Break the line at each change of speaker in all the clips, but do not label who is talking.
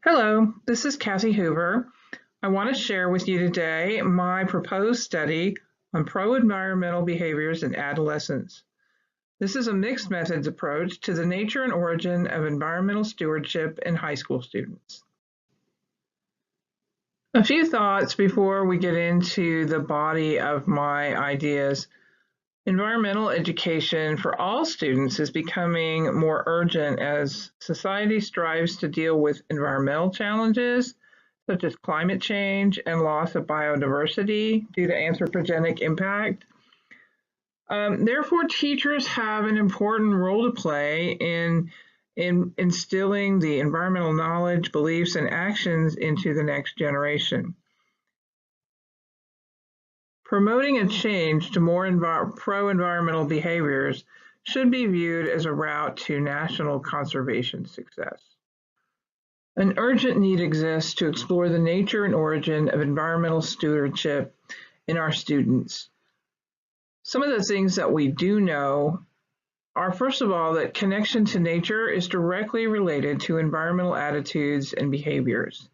Hello, this is Kathy Hoover. I want to share with you today my proposed study on pro-environmental behaviors in adolescents. This is a mixed methods approach to the nature and origin of environmental stewardship in high school students. A few thoughts before we get into the body of my ideas. Environmental education for all students is becoming more urgent as society strives to deal with environmental challenges such as climate change and loss of biodiversity due to anthropogenic impact. Therefore, teachers have an important role to play in instilling the environmental knowledge, beliefs, and actions into the next generation. Promoting a change to more pro-environmental behaviors should be viewed as a route to national conservation success. An urgent need exists to explore the nature and origin of environmental stewardship in our students. Some of the things that we do know are, first of all, that connection to nature is directly related to environmental attitudes and behaviors.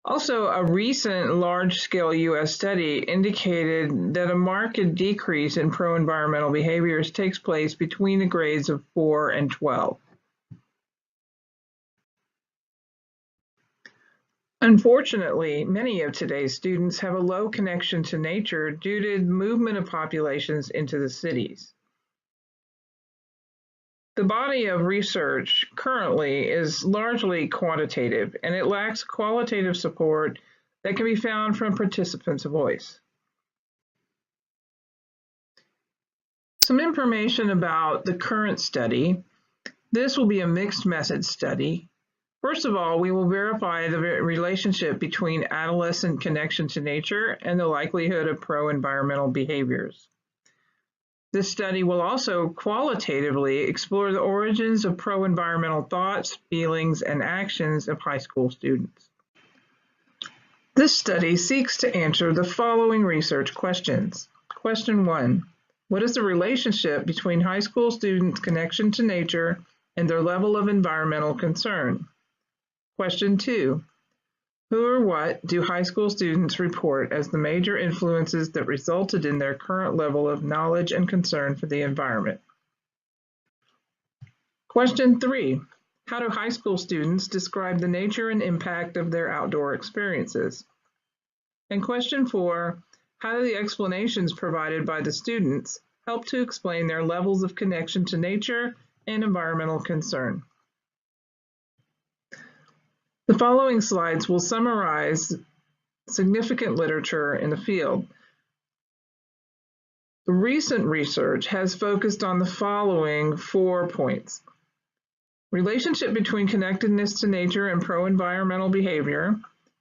Also, a recent large-scale U.S. study indicated that a marked decrease in pro-environmental behaviors takes place between the grades of 4 and 12. Unfortunately, many of today's students have a low connection to nature due to movement of populations into the cities. The body of research currently is largely quantitative, and it lacks qualitative support that can be found from participants' voice. Some information about the current study. This will be a mixed method study. First of all, we will verify the relationship between adolescent connection to nature and the likelihood of pro-environmental behaviors. This study will also qualitatively explore the origins of pro-environmental thoughts, feelings, and actions of high school students. This study seeks to answer the following research questions. Question 1. What is the relationship between high school students' connection to nature and their level of environmental concern? Question 2. Who or what do high school students report as the major influences that resulted in their current level of knowledge and concern for the environment? Question 3. How do high school students describe the nature and impact of their outdoor experiences? And question 4. How do the explanations provided by the students help to explain their levels of connection to nature and environmental concern? The following slides will summarize significant literature in the field. The recent research has focused on the following 4 points. Relationship between connectedness to nature and pro-environmental behavior,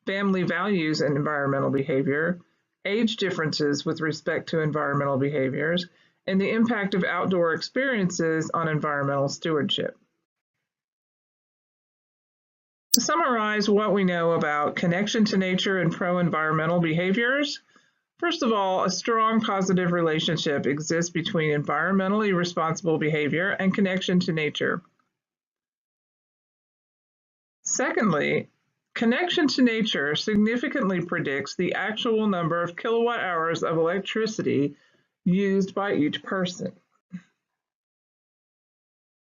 family values and environmental behavior, age differences with respect to environmental behaviors, and the impact of outdoor experiences on environmental stewardship. To summarize what we know about connection to nature and pro-environmental behaviors, first of all, a strong positive relationship exists between environmentally responsible behavior and connection to nature. Secondly, connection to nature significantly predicts the actual number of kilowatt hours of electricity used by each person.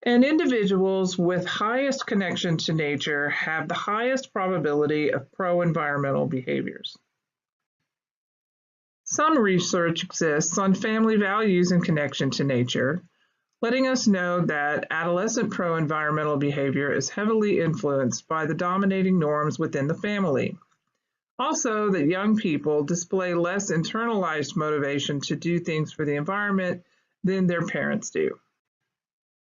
And individuals with highest connection to nature have the highest probability of pro-environmental behaviors. Some research exists on family values and connection to nature, letting us know that adolescent pro-environmental behavior is heavily influenced by the dominating norms within the family. Also, that young people display less internalized motivation to do things for the environment than their parents do.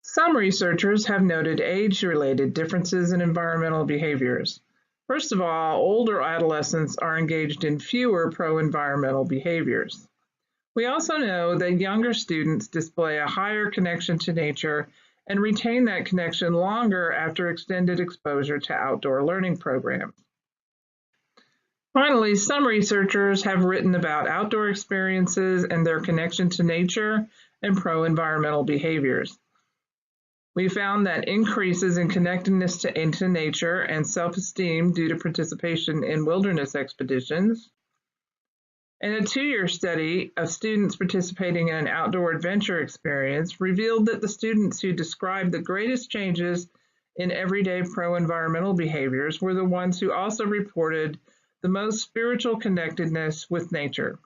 Some researchers have noted age-related differences in environmental behaviors. First of all, older adolescents are engaged in fewer pro-environmental behaviors. We also know that younger students display a higher connection to nature and retain that connection longer after extended exposure to outdoor learning programs. Finally, some researchers have written about outdoor experiences and their connection to nature and pro-environmental behaviors. We found that increases in connectedness to nature and self-esteem due to participation in wilderness expeditions. And a 2-year study of students participating in an outdoor adventure experience revealed that the students who described the greatest changes in everyday pro-environmental behaviors were the ones who also reported the most spiritual connectedness with nature.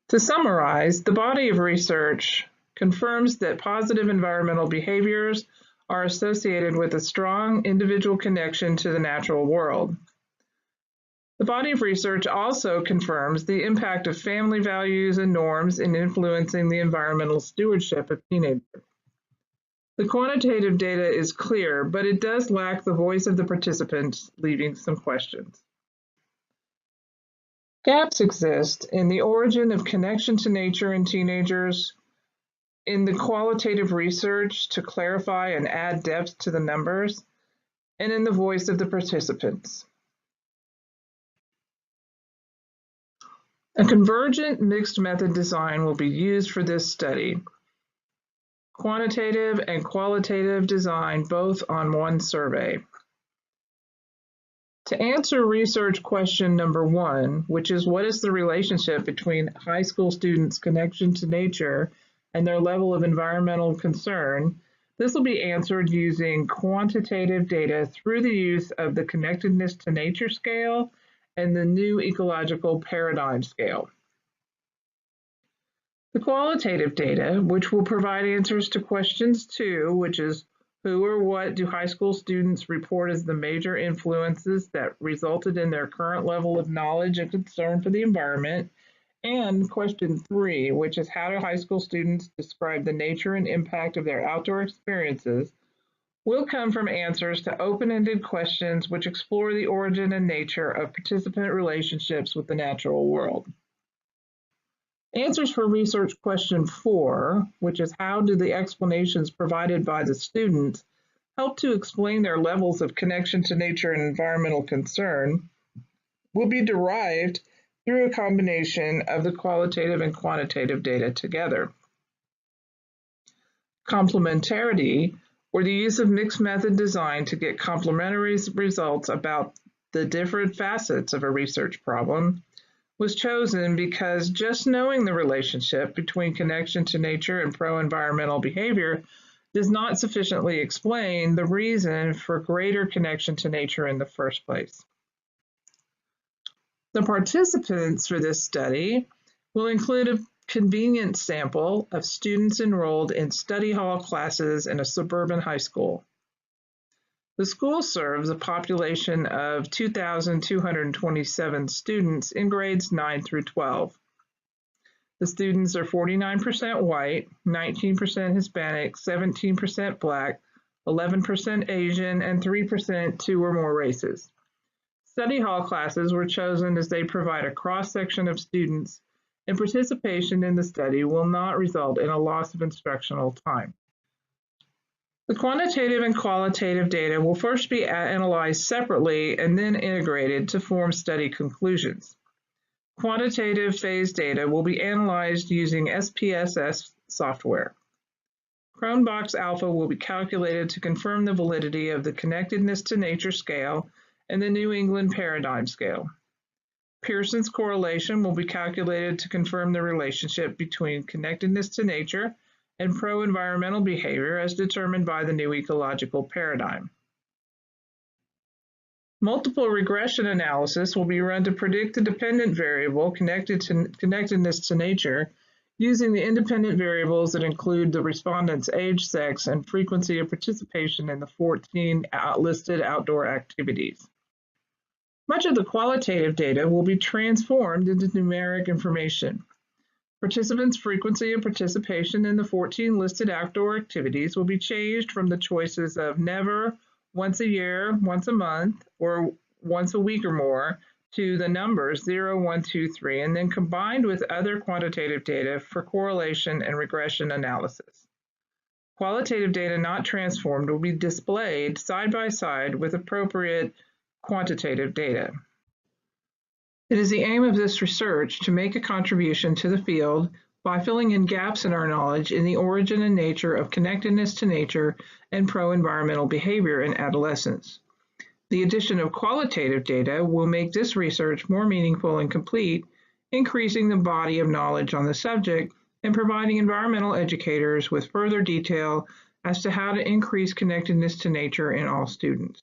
To summarize, the body of research confirms that positive environmental behaviors are associated with a strong individual connection to the natural world. The body of research also confirms the impact of family values and norms in influencing the environmental stewardship of teenagers. The quantitative data is clear, but it does lack the voice of the participants, leaving some questions. Gaps exist in the origin of connection to nature in teenagers, in the qualitative research to clarify and add depth to the numbers, and in the voice of the participants. A convergent mixed method design will be used for this study. Quantitative and qualitative design both on one survey. To answer research question number 1, which is what is the relationship between high school students' connection to nature and their level of environmental concern, this will be answered using quantitative data through the use of the connectedness to nature scale and the new ecological paradigm scale. The qualitative data, which will provide answers to questions 2, which is who or what do high school students report as the major influences that resulted in their current level of knowledge and concern for the environment, and question 3, which is how do high school students describe the nature and impact of their outdoor experiences, will come from answers to open-ended questions which explore the origin and nature of participant relationships with the natural world. Answers for research question 4, which is how do the explanations provided by the students help to explain their levels of connection to nature and environmental concern, will be derived through a combination of the qualitative and quantitative data together. Complementarity, or the use of mixed method design to get complementary results about the different facets of a research problem, was chosen because just knowing the relationship between connection to nature and pro-environmental behavior does not sufficiently explain the reason for greater connection to nature in the first place. The participants for this study will include a convenient sample of students enrolled in study hall classes in a suburban high school. The school serves a population of 2,227 students in grades 9 through 12. The students are 49% white, 19% Hispanic, 17% Black, 11% Asian, and 3% 2 or more races. Study hall classes were chosen as they provide a cross-section of students, and participation in the study will not result in a loss of instructional time. The quantitative and qualitative data will first be analyzed separately and then integrated to form study conclusions. Quantitative phase data will be analyzed using SPSS software. Cronbach's alpha will be calculated to confirm the validity of the connectedness to nature scale and the New England paradigm scale. Pearson's correlation will be calculated to confirm the relationship between connectedness to nature and pro-environmental behavior as determined by the new ecological paradigm. Multiple regression analysis will be run to predict the dependent variable connectedness to nature using the independent variables that include the respondent's age, sex, and frequency of participation in the 14 listed outdoor activities. Much of the qualitative data will be transformed into numeric information. Participants' frequency of participation in the 14 listed outdoor activities will be changed from the choices of never, once a year, once a month, or once a week or more to the numbers 0, 1, 2, 3, and then combined with other quantitative data for correlation and regression analysis. Qualitative data not transformed will be displayed side by side with appropriate quantitative data. It is the aim of this research to make a contribution to the field by filling in gaps in our knowledge in the origin and nature of connectedness to nature and pro-environmental behavior in adolescence. The addition of qualitative data will make this research more meaningful and complete, increasing the body of knowledge on the subject and providing environmental educators with further detail as to how to increase connectedness to nature in all students.